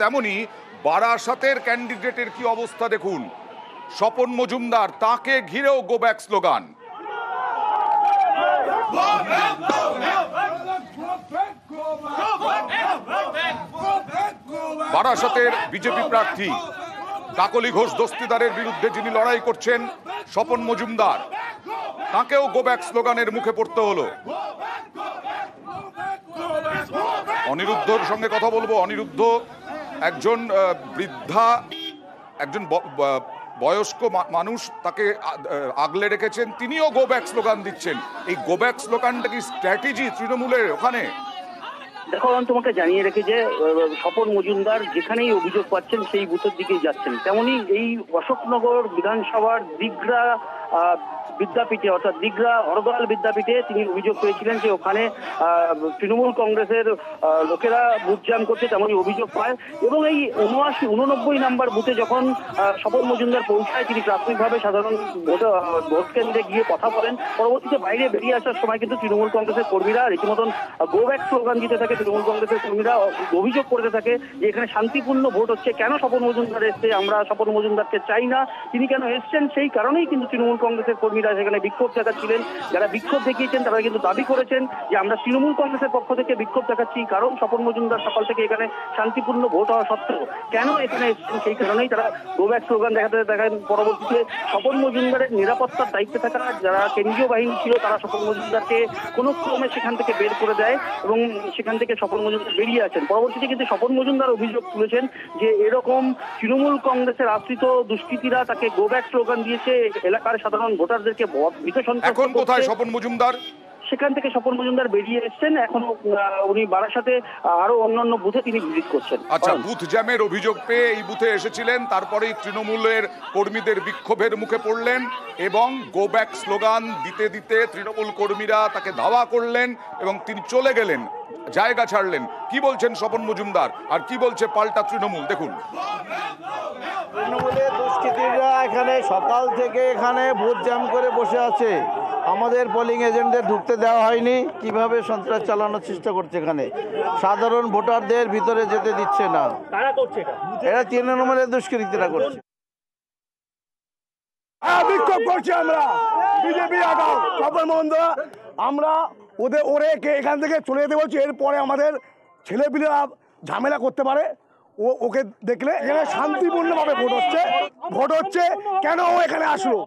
তেমনি বারাসাতের ক্যান্ডিডেটের কি অবস্থা দেখুন। স্বপন মজুমদার, তাকে ঘিরেও গো ব্যাক স্লোগান। বারাসাতের বিজেপি প্রার্থী কাকলি ঘোষ দস্তিদারের বিরুদ্ধে যিনি লড়াই করছেন, স্বপন মজুমদার, তাকেও গো ব্যাক স্লোগানের মুখে পড়তে হলো। অনিরুদ্ধর সঙ্গে কথা বলবো। অনিরুদ্ধ একজন বৃদ্ধা, একজন বয়স্ক মানুষ, তাকে আগলে রেখেছেন, তিনিও গো ব্যাক স্লোগান দিচ্ছেন। এই গো ব্যাক স্লোগানটা কি স্ট্র্যাটেজি তৃণমূলের ওখানে? দেখো, আমি তোমাকে জানিয়ে রেখে যে স্বপন মজুমদার যেখানেই অভিযোগ পাচ্ছেন সেই বুথের দিকেই যাচ্ছেন। তেমনি এই অশোকনগর বিধানসভার দিগরা বিদ্যাপীঠে, অর্থাৎ দিগরা হরদয়াল বিদ্যাপীঠে তিনি অভিযোগ পেয়েছিলেন যে ওখানে তৃণমূল কংগ্রেসের লোকেরা বুথ জ্যাম করছে, তেমনি অভিযোগ পায়। এবং এই 89 নাম্বার বুথে যখন স্বপন মজুমদার পৌঁছায়, তিনি প্রাথমিকভাবে সাধারণ ভোট কেন্দ্রে গিয়ে কথা বলেন। পরবর্তীতে বাইরে বেরিয়ে আসার সময় কিন্তু তৃণমূল কংগ্রেসের কর্মীরা রীতিমতন গো ব্যাক স্লোগান দিতে থাকে। তৃণমূল কংগ্রেসের কর্মীরা অভিযোগ করতে থাকে যে এখানে শান্তিপূর্ণ ভোট হচ্ছে, কেন স্বপন মজুমদার এসছে, আমরা স্বপন মজুমদারকে চাই না, তিনি কেন এসছেন। সেই কারণেই কিন্তু তৃণমূল কংগ্রেসের কর্মীরা সেখানে বিক্ষোভ দেখাচ্ছিলেন। যারা বিক্ষোভ দেখিয়েছেন তারা কিন্তু দাবি করেছেন যে আমরা তৃণমূল কংগ্রেসের পক্ষ থেকে বিক্ষোভ দেখাচ্ছি, কারণ স্বপন মজুমদার সকাল থেকে এখানে শান্তিপূর্ণ ভোট হওয়া সত্ত্বেও কেন এখানে এসছেন, সেই কারণেই তারা গো ব্যাক স্লোগান দেখেন। পরবর্তীতে স্বপন মজুমদারের নিরাপত্তার দায়িত্বে থাকা যারা কেন্দ্রীয় বাহিনী ছিল, তারা স্বপন মজুমদারকে কোনো ক্রমে সেখান থেকে বের করে দেয় এবং সেখান থেকে স্বপন মজুমদার বেরিয়ে আসেন। পরবর্তীতে কিন্তু স্বপন মজুমদার অভিযোগ তুলেছেন যে এরকম তৃণমূল কংগ্রেসের আশ্রিত দুষ্কৃতীরা তাকে গো ব্যাক স্লোগান দিয়েছে, এলাকার সাধারণ ভোটারদেরকে ভীত সন্ত্রস্ত। এখন কোথায় স্বপন মজুমদার? সেখান থেকে স্বপন মজুমদার বেরিয়ে এসেছেন, এখনো উনি বারাসাতে আরো অন্যান্য বুথে তিনি ভিজিট করছেন। আচ্ছা, বুথ জ্যামের অভিযোগ পেয়ে এই বুথে এসেছিলেন, তারপরেই তৃণমূলের কর্মীদের বিক্ষোভের মুখে পড়লেন এবং গো ব্যাক স্লোগান দিতে দিতে তৃণমূল কর্মীরা তাকে ধাওয়া করলেন এবং তিনি চলে গেলেন, জায়গা ছাড়লেন। কি বলছেন স্বপন মজুমদার, আর কি বলছে পাল্টা তৃণমূল, দেখুন। তৃণমূলের দুষ্কৃতীরা এখানে সকাল থেকে এখানে বুথ জ্যাম করে বসে আছে, আমাদের পোলিং এজেন্টদের ঢুকতে দেওয়া হয়নি। কিভাবে সন্ত্রাস চালানোর চেষ্টা করছে, এখানে সাধারণ ভোটারদের ভিতরে যেতে দিচ্ছে না। এরা তৃণমূলের দুষ্কৃতীরা করছে। বিক্ষোভ করছি আমরা, বিজেপি আগাম স্বপন মজুমদার, আমরা ওরে এখান থেকে চলে যেতে বলছি। এরপরে আমাদের ছেলেপিলেরা ঝামেলা করতে পারে, ওকে দেখলে এখানে শান্তিপূর্ণভাবে ভোট হচ্ছে, কেন ও এখানে আসলো।